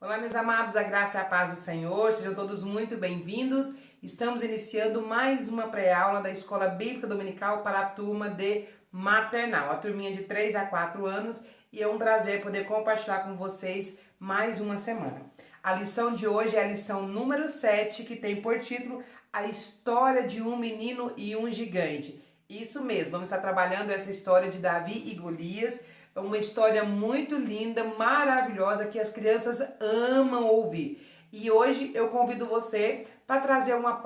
Olá, meus amados, a graça e a paz do Senhor, sejam todos muito bem-vindos. Estamos iniciando mais uma pré-aula da Escola Bíblica Dominical para a turma de maternal, a turminha de 3 a 4 anos, e é um prazer poder compartilhar com vocês mais uma semana. A lição de hoje é a lição número 7, que tem por título A História de um Menino e um Gigante. Isso mesmo, vamos estar trabalhando essa história de Davi e Golias. É uma história muito linda, maravilhosa, que as crianças amam ouvir. E hoje eu convido você para trazer uma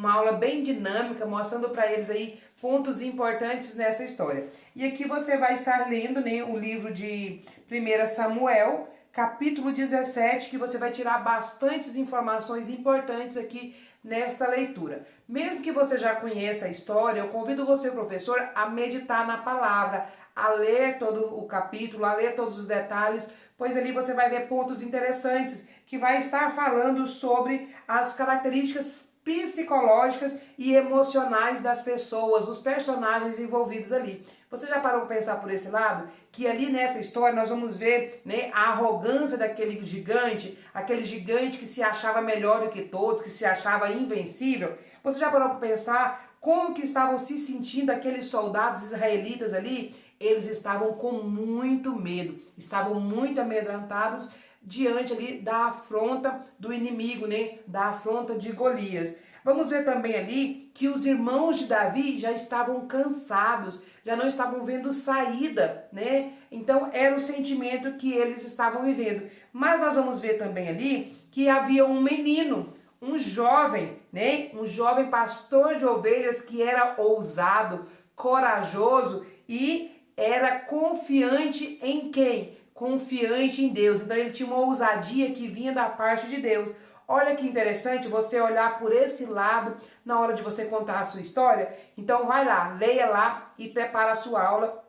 aula bem dinâmica, mostrando para eles aí pontos importantes nessa história. E aqui você vai estar lendo, né, o livro de 1 Samuel, capítulo 17, que você vai tirar bastantes informações importantes aqui nesta leitura. Mesmo que você já conheça a história, eu convido você, professor, a meditar na palavra, a ler todo o capítulo, a ler todos os detalhes, pois ali você vai ver pontos interessantes que vai estar falando sobre as características psicológicas e emocionais das pessoas, dos personagens envolvidos ali. Você já parou para pensar por esse lado? Que ali nessa história nós vamos ver, né, a arrogância daquele gigante, aquele gigante que se achava melhor do que todos, que se achava invencível. Você já parou para pensar como que estavam se sentindo aqueles soldados israelitas ali? Eles estavam com muito medo, estavam muito amedrontados diante ali da afronta do inimigo, né? Da afronta de Golias. Vamos ver também ali que os irmãos de Davi já estavam cansados, já não estavam vendo saída, né? Então era o sentimento que eles estavam vivendo. Mas nós vamos ver também ali que havia um menino, um jovem, né? Um jovem pastor de ovelhas que era ousado, corajoso e era confiante em quem? Confiante em Deus. Então ele tinha uma ousadia que vinha da parte de Deus. Olha que interessante você olhar por esse lado na hora de você contar a sua história. Então vai lá, leia lá e prepara a sua aula.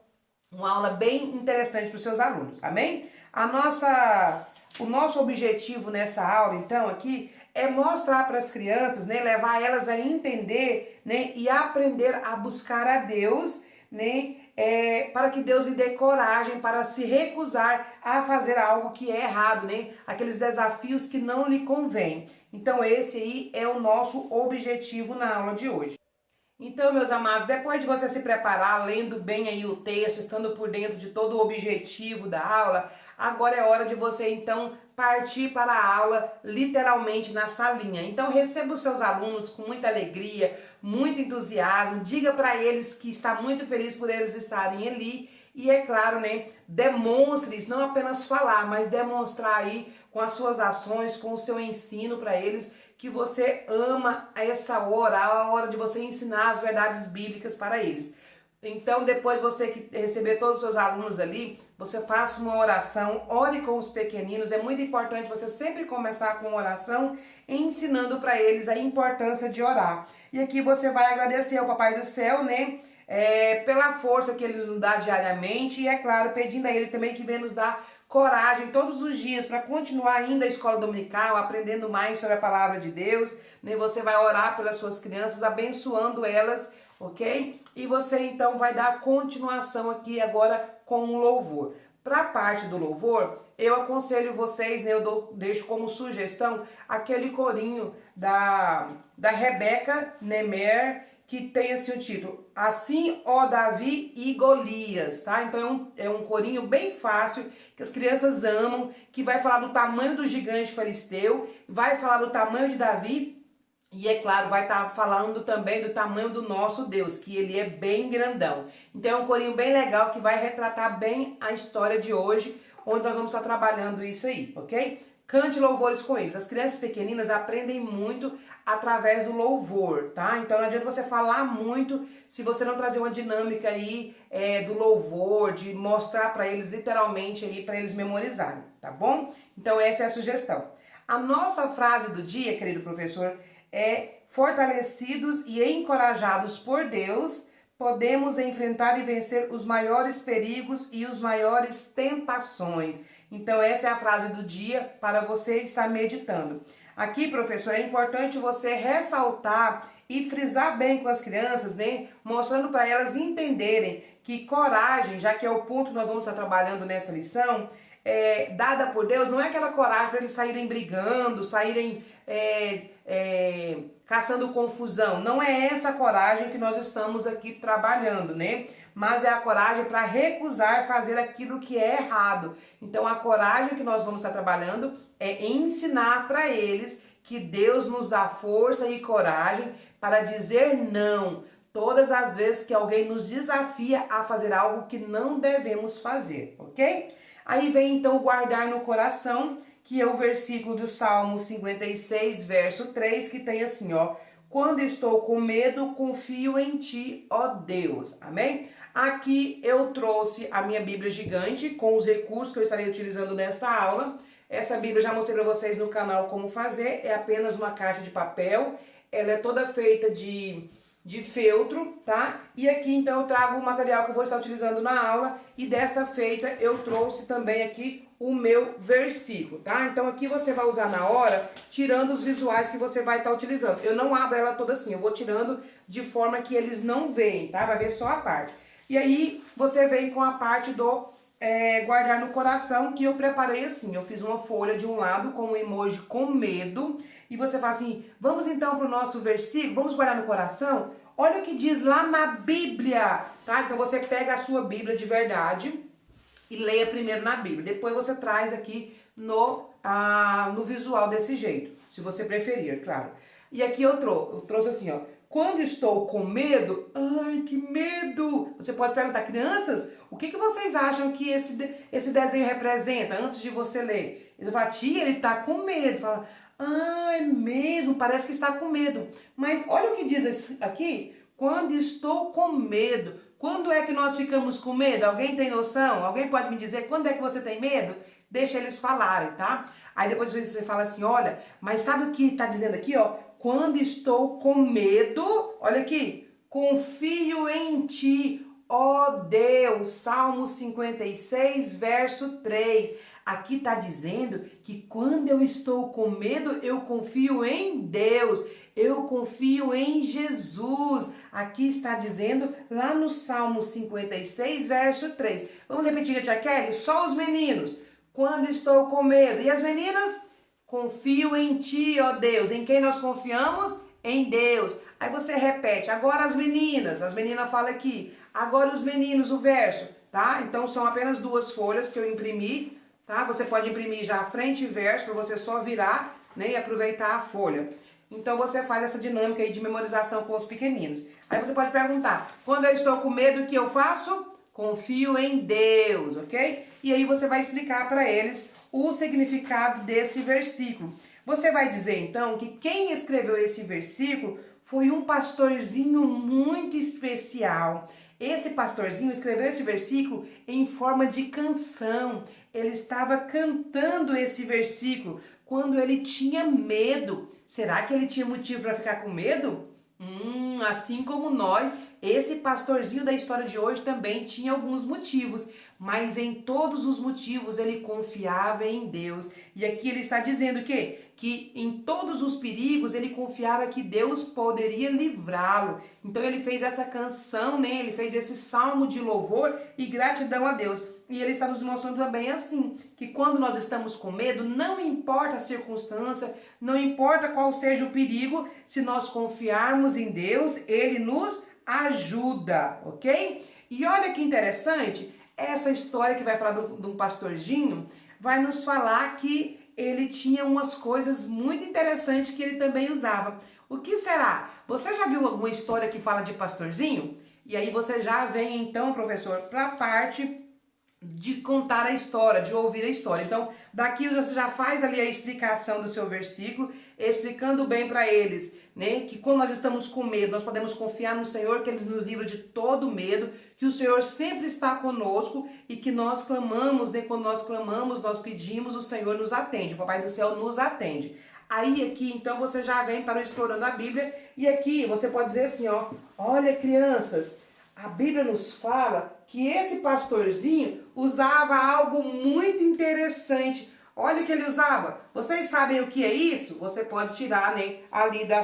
Uma aula bem interessante para os seus alunos, amém? O nosso objetivo nessa aula, então, aqui, é mostrar para as crianças, né, levar elas a entender, né, e aprender a buscar a Deus, né, para que Deus lhe dê coragem para se recusar a fazer algo que é errado, né, aqueles desafios que não lhe convêm. Então esse aí é o nosso objetivo na aula de hoje. Então, meus amados, depois de você se preparar, lendo bem aí o texto, estando por dentro de todo o objetivo da aula, agora é hora de você, então, partir para a aula, literalmente, na salinha. Então, receba os seus alunos com muita alegria, muito entusiasmo, diga para eles que está muito feliz por eles estarem ali e, é claro, né, demonstre isso, não apenas falar, mas demonstrar aí com as suas ações, com o seu ensino para eles, que você ama essa hora, a hora de você ensinar as verdades bíblicas para eles. Então, depois você que receber todos os seus alunos ali, você faça uma oração, ore com os pequeninos. É muito importante você sempre começar com uma oração, ensinando para eles a importância de orar. E aqui você vai agradecer ao Papai do Céu, né? Pela força que ele nos dá diariamente e, é claro, pedindo a ele também que venha nos dar coragem todos os dias para continuar ainda a escola dominical, aprendendo mais sobre a palavra de Deus, né? Você vai orar pelas suas crianças, abençoando elas, ok? E você então vai dar continuação aqui agora com um louvor. Para a parte do louvor, eu aconselho vocês, né, deixo como sugestão aquele corinho da Rebeca Nemer, que tem assim o título, Assim, ó Davi e Golias, tá? Então é um corinho bem fácil, que as crianças amam, que vai falar do tamanho do gigante filisteu, vai falar do tamanho de Davi, e é claro, vai estar falando também do tamanho do nosso Deus, que ele é bem grandão. Então é um corinho bem legal, que vai retratar bem a história de hoje, onde nós vamos estar trabalhando isso aí, ok? Cante louvores com eles. As crianças pequeninas aprendem muito através do louvor, tá? Então não adianta você falar muito se você não trazer uma dinâmica aí do louvor, de mostrar para eles literalmente aí para eles memorizarem, tá bom? Então essa é a sugestão. A nossa frase do dia, querido professor, é: fortalecidos e encorajados por Deus, podemos enfrentar e vencer os maiores perigos e os maiores tentações. Então essa é a frase do dia para você estar meditando. Aqui, professor, é importante você ressaltar e frisar bem com as crianças, né? Mostrando para elas entenderem que coragem, já que é o ponto que nós vamos estar trabalhando nessa lição, dada por Deus, não é aquela coragem para eles saírem brigando, saírem caçando confusão. Não é essa coragem que nós estamos aqui trabalhando, né? Mas é a coragem para recusar fazer aquilo que é errado. Então a coragem que nós vamos estar trabalhando é ensinar para eles que Deus nos dá força e coragem para dizer não todas as vezes que alguém nos desafia a fazer algo que não devemos fazer, ok? Aí vem então o guardar no coração, que é o versículo do Salmo 56, verso 3, que tem assim, ó: quando estou com medo, confio em ti, ó Deus. Amém? Aqui eu trouxe a minha Bíblia gigante com os recursos que eu estarei utilizando nesta aula. Essa Bíblia eu já mostrei para vocês no canal como fazer, é apenas uma caixa de papel, ela é toda feita de feltro, tá? E aqui então eu trago o material que eu vou estar utilizando na aula, e desta feita eu trouxe também aqui o meu versículo, tá? Então aqui você vai usar na hora, tirando os visuais que você vai estar utilizando. Eu não abro ela toda assim, eu vou tirando de forma que eles não veem, tá? Vai ver só a parte. E aí você vem com a parte do guardar no coração, que eu preparei assim. Eu fiz uma folha de um lado com um emoji com medo, e você fala assim: vamos então para o nosso versículo, vamos guardar no coração? Olha o que diz lá na Bíblia, tá? Então você pega a sua Bíblia de verdade e leia primeiro na Bíblia. Depois você traz aqui no visual desse jeito, se você preferir, claro. E aqui eu trouxe assim, ó: quando estou com medo, ai que medo! Você pode perguntar: crianças, o que vocês acham que esse desenho representa antes de você ler? Eles vão falar: tia, ele está com medo. Fala: ah, é mesmo, parece que está com medo. Mas olha o que diz aqui: quando estou com medo. Quando é que nós ficamos com medo? Alguém tem noção? Alguém pode me dizer quando é que você tem medo? Deixa eles falarem, tá? Aí depois você fala assim: olha, mas sabe o que está dizendo aqui, ó? Quando estou com medo, olha aqui, confio em ti, ó Deus. Salmo 56, verso 3. Aqui está dizendo que quando eu estou com medo, eu confio em Deus, eu confio em Jesus. Aqui está dizendo lá no Salmo 56, verso 3. Vamos repetir, tia Kelly? Só os meninos. Quando estou com medo. E as meninas? Confio em ti, ó Deus. Em quem nós confiamos? Em Deus. Aí você repete. Agora as meninas falam aqui. Agora os meninos, o verso, tá? Então são apenas duas folhas que eu imprimi, tá? Você pode imprimir já frente e verso para você só virar, né, e aproveitar a folha. Então você faz essa dinâmica aí de memorização com os pequeninos. Aí você pode perguntar: quando eu estou com medo, o que eu faço? Confio em Deus, ok? E aí você vai explicar para eles o significado desse versículo. Você vai dizer então que quem escreveu esse versículo foi um pastorzinho muito especial. Esse pastorzinho escreveu esse versículo em forma de canção. Ele estava cantando esse versículo quando ele tinha medo. Será que ele tinha motivo para ficar com medo? Assim como nós, esse pastorzinho da história de hoje também tinha alguns motivos, mas em todos os motivos ele confiava em Deus. E aqui ele está dizendo o quê? Que em todos os perigos ele confiava que Deus poderia livrá-lo. Então ele fez essa canção, né? Ele fez esse salmo de louvor e gratidão a Deus. E ele está nos mostrando também assim, que quando nós estamos com medo, não importa a circunstância, não importa qual seja o perigo, se nós confiarmos em Deus, Ele nos ajuda, ok? E olha que interessante, essa história que vai falar de um pastorzinho, vai nos falar que ele tinha umas coisas muito interessantes que ele também usava. O que será? Você já viu alguma história que fala de pastorzinho? E aí você já vem então, professor, para a parte de contar a história, de ouvir a história. Então, daqui você já faz ali a explicação do seu versículo, explicando bem para eles, né, que quando nós estamos com medo, nós podemos confiar no Senhor, que Ele nos livra de todo medo, que o Senhor sempre está conosco e que nós clamamos, né, quando nós clamamos, nós pedimos, o Senhor nos atende, o Papai do Céu nos atende. Aí aqui, então, você já vem para o Explorando a Bíblia, e aqui você pode dizer assim, ó: olha, crianças, a Bíblia nos fala que esse pastorzinho usava algo muito interessante. Olha o que ele usava. Vocês sabem o que é isso? Você pode tirar, né, ali da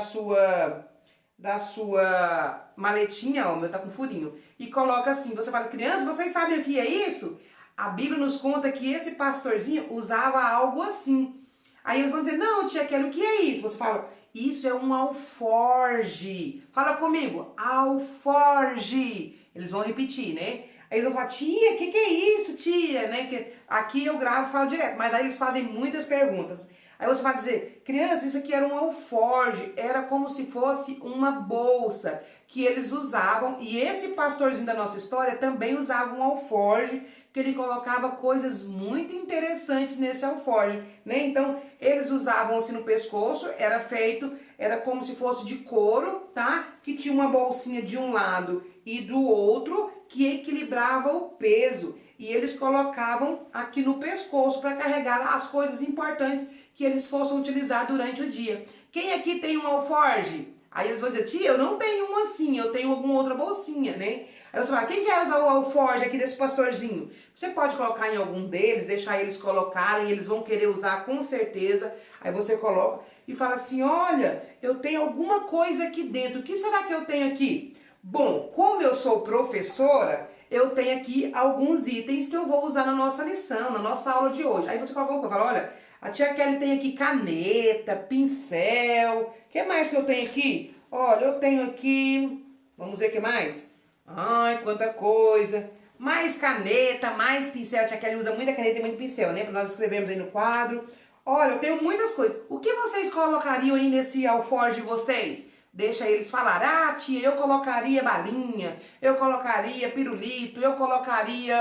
sua maletinha, ó, o meu tá com furinho, e coloca assim. Você fala: crianças, vocês sabem o que é isso? a Bíblia nos conta que esse pastorzinho usava algo assim. Aí eles vão dizer, não, tia Kelly, o que é isso? Você fala, isso é um alforge. Fala comigo, alforge. Eles vão repetir, né? Aí eles vão falar, tia, o que é isso, tia? Né? Porque aqui eu gravo e falo direto, mas daí eles fazem muitas perguntas. Aí você vai dizer, criança, isso aqui era um alforge, era como se fosse uma bolsa que eles usavam, e esse pastorzinho da nossa história também usava um alforge, que ele colocava coisas muito interessantes nesse alforge, né? Então, eles usavam assim no pescoço, era como se fosse de couro, tá? Que tinha uma bolsinha de um lado e do outro, que equilibrava o peso. E eles colocavam aqui no pescoço para carregar as coisas importantes que eles fossem utilizar durante o dia. Quem aqui tem um alforge? Aí eles vão dizer, tia, eu não tenho um assim, eu tenho alguma outra bolsinha, né? Aí você fala, quem quer usar o alforge aqui desse pastorzinho? Você pode colocar em algum deles, deixar eles colocarem, eles vão querer usar com certeza. Aí você coloca e fala assim, olha, eu tenho alguma coisa aqui dentro, o que será que eu tenho aqui? Bom, como eu sou professora, eu tenho aqui alguns itens que eu vou usar na nossa lição, na nossa aula de hoje. Aí você coloca, fala, olha, a tia Kelly tem aqui caneta, pincel, o que mais que eu tenho aqui? Olha, eu tenho aqui, vamos ver o que mais? Ai, quanta coisa! Mais caneta, mais pincel, a tia Kelly usa muita caneta e muito pincel, né? Nós escrevemos aí no quadro. Olha, eu tenho muitas coisas. O que vocês colocariam aí nesse alforje de vocês? Deixa eles falar, ah tia, eu colocaria balinha, eu colocaria pirulito, eu colocaria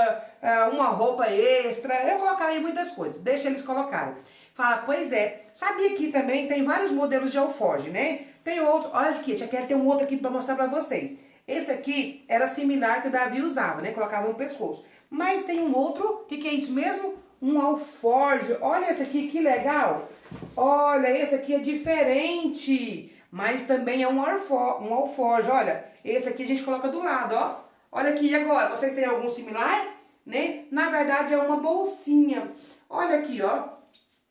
uma roupa extra, eu colocaria muitas coisas, deixa eles colocarem. Fala, pois é, sabia que também tem vários modelos de alforje, né? Tem outro, olha aqui, tia Kelly tem um outro aqui para mostrar para vocês. Esse aqui era similar que o Davi usava, né? Colocava no pescoço. Mas tem um outro, o que é isso mesmo? Um alforje, olha esse aqui, que legal. Olha, esse aqui é diferente. Mas também é um alforje, olha, esse aqui a gente coloca do lado, ó. Olha aqui, e agora, vocês têm algum similar? Né? Na verdade é uma bolsinha. Olha aqui, ó.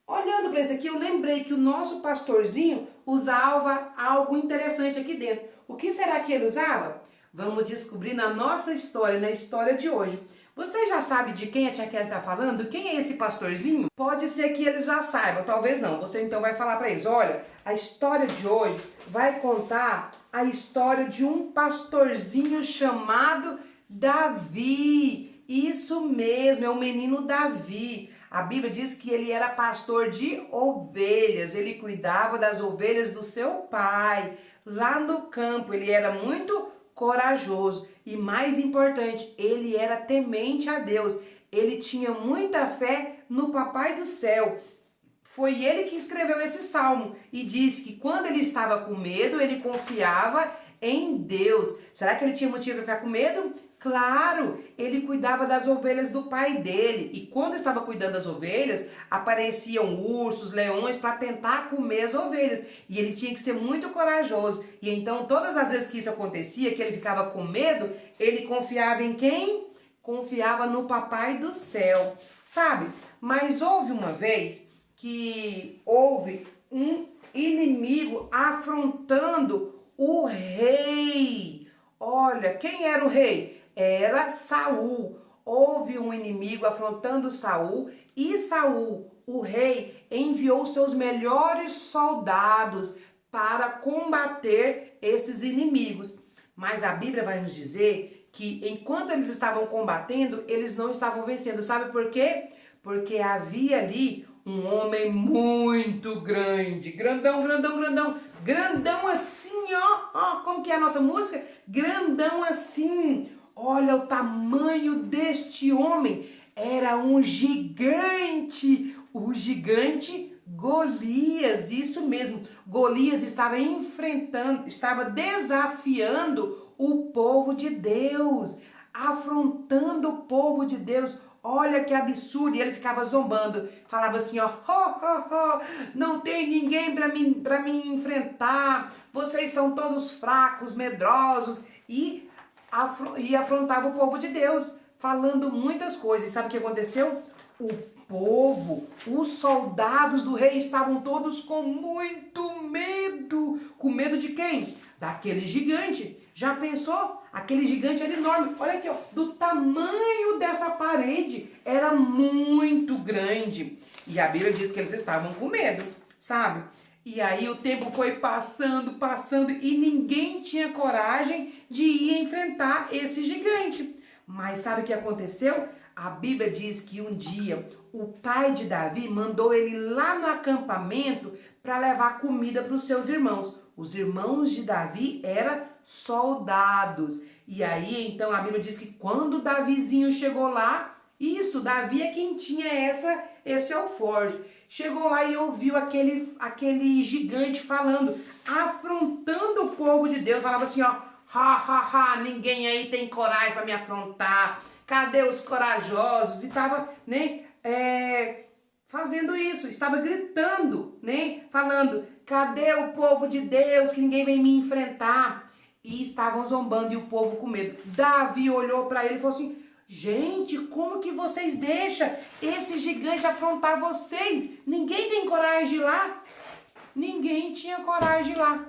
Olhando para esse aqui, eu lembrei que o nosso pastorzinho usava algo interessante aqui dentro. O que será que ele usava? Vamos descobrir na nossa história, na história de hoje. Você já sabe de quem a tia Kelly está falando? Quem é esse pastorzinho? Pode ser que eles já saibam, talvez não. Você então vai falar para eles, olha, a história de hoje vai contar a história de um pastorzinho chamado Davi. Isso mesmo, é o menino Davi. A Bíblia diz que ele era pastor de ovelhas, ele cuidava das ovelhas do seu pai. Lá no campo, ele era muito corajoso e, mais importante, ele era temente a Deus. Ele tinha muita fé no Papai do Céu. Foi ele que escreveu esse salmo e disse que quando ele estava com medo, ele confiava em Deus. Será que ele tinha motivo para ficar com medo? Claro, ele cuidava das ovelhas do pai dele, e quando estava cuidando das ovelhas, apareciam ursos, leões para tentar comer as ovelhas, e ele tinha que ser muito corajoso. E então todas as vezes que isso acontecia, que ele ficava com medo, ele confiava em quem? Confiava no Papai do Céu, sabe? Mas houve uma vez que houve um inimigo afrontando o rei. Olha, quem era o rei? Era Saul. Houve um inimigo afrontando Saul e Saul, o rei, enviou seus melhores soldados para combater esses inimigos. Mas a Bíblia vai nos dizer que enquanto eles estavam combatendo, eles não estavam vencendo. Sabe por quê? Porque havia ali um homem muito grande, grandão, grandão, grandão, grandão assim, ó, como que é a nossa música? Grandão assim. Olha o tamanho deste homem, era um gigante, o gigante Golias, isso mesmo. Golias estava enfrentando, estava desafiando o povo de Deus, afrontando o povo de Deus. Olha que absurdo, e ele ficava zombando, falava assim, ó, não tem ninguém para me enfrentar, vocês são todos fracos, medrosos, e afrontava o povo de Deus, falando muitas coisas. E sabe o que aconteceu? O povo, os soldados do rei estavam todos com muito medo. Com medo de quem? Daquele gigante. Já pensou? aquele gigante era enorme. Olha aqui, ó, do tamanho dessa parede. Era muito grande. E a Bíblia diz que eles estavam com medo, sabe? E aí o tempo foi passando, passando e ninguém tinha coragem de ir enfrentar esse gigante. Mas sabe o que aconteceu? A Bíblia diz que um dia o pai de Davi mandou ele lá no acampamento para levar comida para os seus irmãos. Os irmãos de Davi eram soldados. E aí então a Bíblia diz que quando Davizinho chegou lá, isso, Davi é quem tinha esse alforje. Chegou lá e ouviu aquele gigante falando, afrontando o povo de Deus. Falava assim, ó, ninguém aí tem coragem para me afrontar. Cadê os corajosos? E estava, né, fazendo isso, estava gritando, né, falando, cadê o povo de Deus que ninguém vem me enfrentar? E estavam zombando e o povo com medo. Davi olhou para ele e falou assim, gente, como que vocês deixam esse gigante afrontar vocês? Ninguém tem coragem de ir lá? Ninguém tinha coragem de ir lá.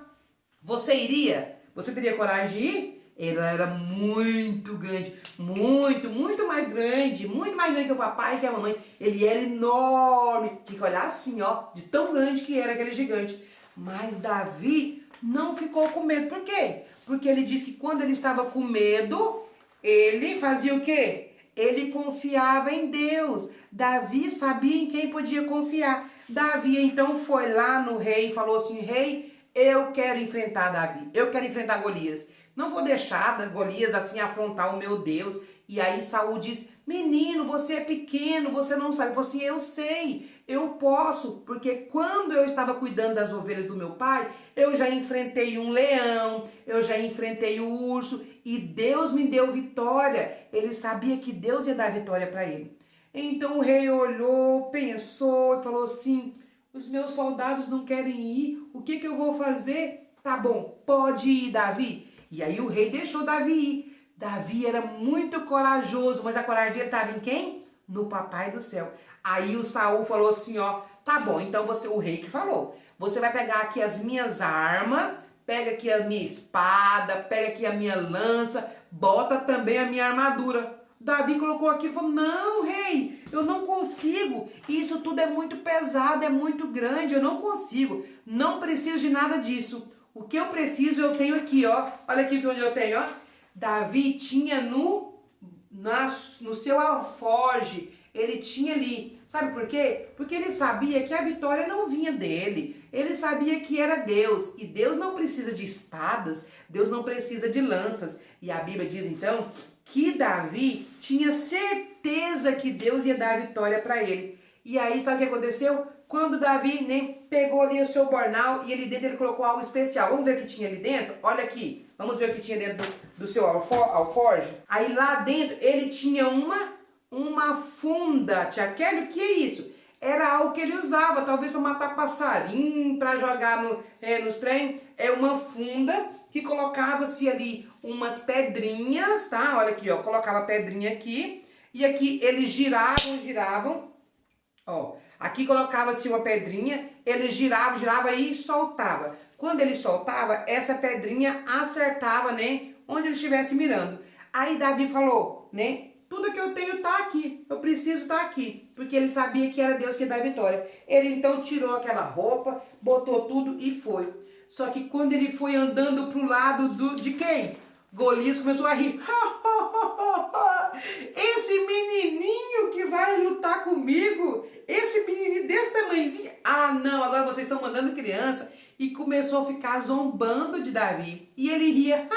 Você iria? Você teria coragem de ir? Ele era muito grande, muito mais grande que o papai e que a mamãe. Ele era enorme, tem que olhar assim, ó, de tão grande que era aquele gigante. Mas Davi não ficou com medo. Por quê? Porque ele disse que quando ele estava com medo, ele fazia o quê? Ele confiava em Deus. Davi sabia em quem podia confiar. Davi então foi lá no rei e falou assim, rei, eu quero enfrentar Davi, eu quero enfrentar Golias. Não vou deixar Golias assim afrontar o meu Deus. E aí Saul diz, menino, você é pequeno, você não sabe. Ele falou assim, eu sei, eu posso, porque quando eu estava cuidando das ovelhas do meu pai, eu já enfrentei um leão, eu já enfrentei o urso, e Deus me deu vitória. Ele sabia que Deus ia dar vitória para ele. Então o rei olhou, pensou e falou assim, os meus soldados não querem ir, o que eu vou fazer? Tá bom, pode ir, Davi. E aí o rei deixou Davi ir. Davi era muito corajoso, mas a coragem dele estava em quem? No papai do céu. Aí o Saul falou assim, ó, tá bom, então o rei que falou, você vai pegar aqui as minhas armas, pega aqui a minha espada, pega aqui a minha lança, bota também a minha armadura. Davi colocou aqui e falou, não, rei, eu não consigo, isso tudo é muito pesado, é muito grande, eu não consigo, não preciso de nada disso. O que eu preciso eu tenho aqui, ó. Olha aqui onde eu tenho, ó. Davi tinha no seu alforje, ele tinha ali. Sabe por quê? Porque ele sabia que a vitória não vinha dele. Ele sabia que era Deus. E Deus não precisa de espadas, Deus não precisa de lanças. E a Bíblia diz então que Davi tinha certeza que Deus ia dar a vitória para ele. E aí, sabe o que aconteceu? Quando Davi, né, pegou ali o seu bornal e ali dentro ele colocou algo especial. Vamos ver o que tinha ali dentro? Olha aqui. Vamos ver o que tinha dentro do seu alforje. Aí lá dentro ele tinha uma funda. Tia Kelly, o que é isso? Era algo que ele usava, talvez para matar passarinho, para jogar nos trem. É uma funda que colocava-se ali umas pedrinhas, tá? Olha aqui, ó. Colocava a pedrinha aqui. E aqui eles giravam. Ó, aqui colocava-se uma pedrinha, ele girava e soltava. Quando ele soltava, essa pedrinha acertava, né, onde ele estivesse mirando. Aí Davi falou, né, tudo que eu tenho tá aqui, eu preciso tá aqui, porque ele sabia que era Deus que ia dar vitória. Ele então tirou aquela roupa, botou tudo e foi. Só que quando ele foi andando pro lado de quem? Golias começou a rir. Esse menininho que vai lutar comigo, esse menininho desse tamanhozinho, ah não, agora vocês estão mandando criança. E começou a ficar zombando de Davi. E ele ria,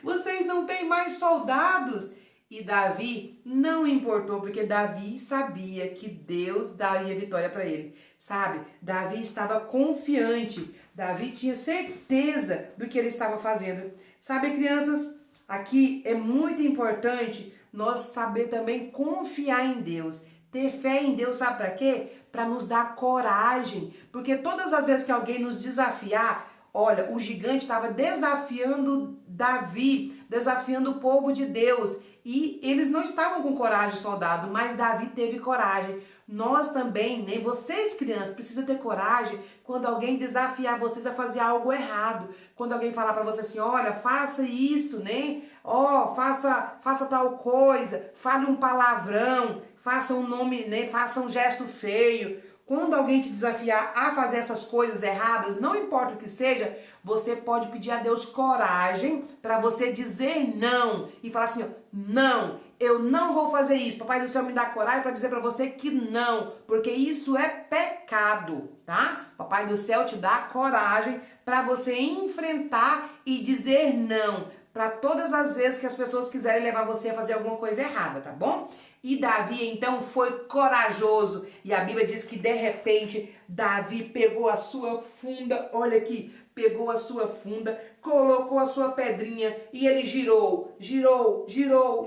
vocês não têm mais soldados. E Davi não importou, porque Davi sabia que Deus daria vitória para ele. Sabe, Davi estava confiante, Davi tinha certeza do que ele estava fazendo. Sabe, crianças, aqui é muito importante nós saber também confiar em Deus. Ter fé em Deus, sabe para quê? Para nos dar coragem. Porque todas as vezes que alguém nos desafiar, olha, o gigante estava desafiando Davi, desafiando o povo de Deus. E eles não estavam com coragem, soldado, mas Davi teve coragem. Nós também, né? Vocês crianças, precisam ter coragem quando alguém desafiar vocês a fazer algo errado. Quando alguém falar para você assim, olha, faça isso, né? Ó, faça tal coisa, fale um palavrão, faça um nome, né? Faça um gesto feio. Quando alguém te desafiar a fazer essas coisas erradas, não importa o que seja, você pode pedir a Deus coragem para você dizer não e falar assim, ó, não, eu não vou fazer isso. Papai do céu me dá coragem para dizer para você que não, porque isso é pecado, tá? Papai do céu te dá coragem para você enfrentar e dizer não para todas as vezes que as pessoas quiserem levar você a fazer alguma coisa errada, tá bom? E Davi então foi corajoso, e a Bíblia diz que de repente Davi pegou a sua funda, olha aqui, pegou a sua funda, colocou a sua pedrinha e ele girou, e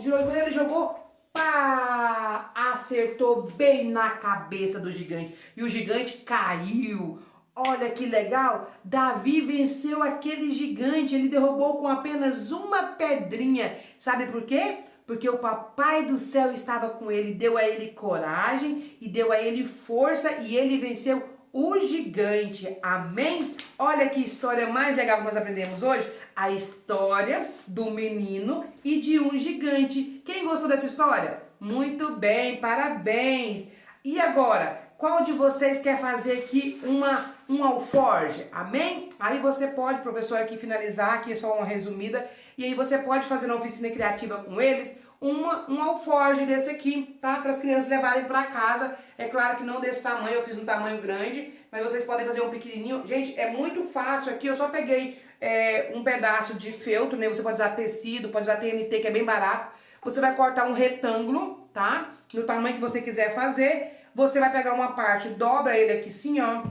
quando ele jogou, pá, acertou bem na cabeça do gigante, e o gigante caiu. Olha que legal, Davi venceu aquele gigante, ele derrubou com apenas uma pedrinha, sabe por quê? Porque o papai do céu estava com ele, deu a ele coragem e deu a ele força e ele venceu o gigante. Amém? Olha que história mais legal que nós aprendemos hoje. A história do menino e de um gigante. Quem gostou dessa história? Muito bem, parabéns. E agora, qual de vocês quer fazer aqui um alforje? Amém? Aí você pode, professor, aqui finalizar, aqui é só uma resumida, e aí você pode fazer na oficina criativa com eles um alforje desse aqui, tá? Para as crianças levarem para casa. É claro que não desse tamanho, eu fiz um tamanho grande, mas vocês podem fazer um pequenininho. Gente, é muito fácil aqui, eu só peguei um pedaço de feltro, né? Você pode usar tecido, pode usar TNT, que é bem barato. Você vai cortar um retângulo, tá? No tamanho que você quiser fazer. Você vai pegar uma parte, dobra ele aqui assim, ó.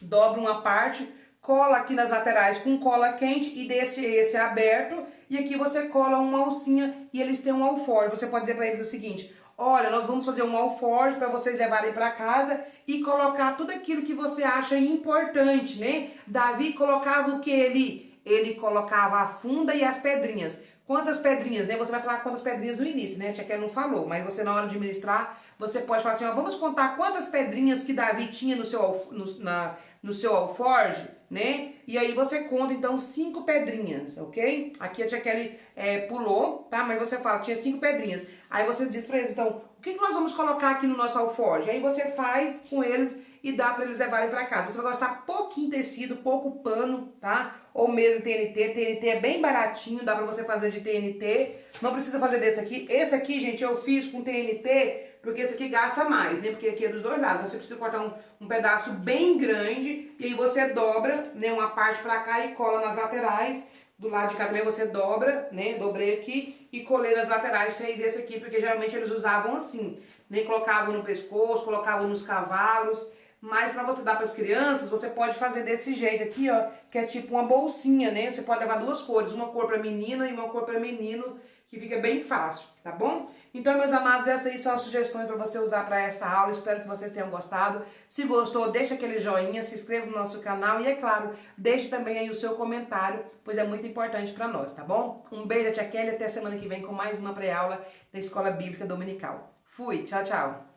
Dobra uma parte, cola aqui nas laterais com cola quente e deixa esse aberto. E aqui você cola uma alcinha e eles têm um alforje. Você pode dizer para eles o seguinte, olha, nós vamos fazer um alforje para vocês levarem para casa e colocar tudo aquilo que você acha importante, né? Davi colocava o que ele colocava a funda e as pedrinhas. Quantas pedrinhas, né? Você vai falar quantas pedrinhas no início, né? A tia Kelly não falou, mas você na hora de ministrar, você pode falar assim, ó, vamos contar quantas pedrinhas que Davi tinha no seu alforje, né? E aí você conta, então, 5 pedrinhas, ok? Aqui a tia Kelly pulou, tá? Mas você fala, tinha 5 pedrinhas. Aí você diz pra eles, então, o que nós vamos colocar aqui no nosso alforje? Aí você faz com eles e dá pra eles levarem pra casa. Você vai gastar pouquinho tecido, pouco pano, tá? Ou mesmo TNT. TNT é bem baratinho, dá pra você fazer de TNT. Não precisa fazer desse aqui. Esse aqui, gente, eu fiz com TNT, porque esse aqui gasta mais, né? Porque aqui é dos dois lados. Então você precisa cortar um pedaço bem grande e aí você dobra, né, uma parte pra cá e cola nas laterais. Do lado de cá também você dobra, né? Dobrei aqui e colei nas laterais. Fez esse aqui, porque geralmente eles usavam assim. Nem colocavam no pescoço, colocavam nos cavalos. Mas para você dar para as crianças, você pode fazer desse jeito aqui, ó, que é tipo uma bolsinha, né? Você pode levar 2 cores, uma cor para menina e uma cor para menino, que fica bem fácil, tá bom? Então, meus amados, essas aí são as sugestões para você usar para essa aula. Espero que vocês tenham gostado. Se gostou, deixa aquele joinha, se inscreva no nosso canal e, é claro, deixe também aí o seu comentário, pois é muito importante para nós, tá bom? Um beijo da tia Kelly, até semana que vem com mais uma pré-aula da Escola Bíblica Dominical. Fui, tchau, tchau!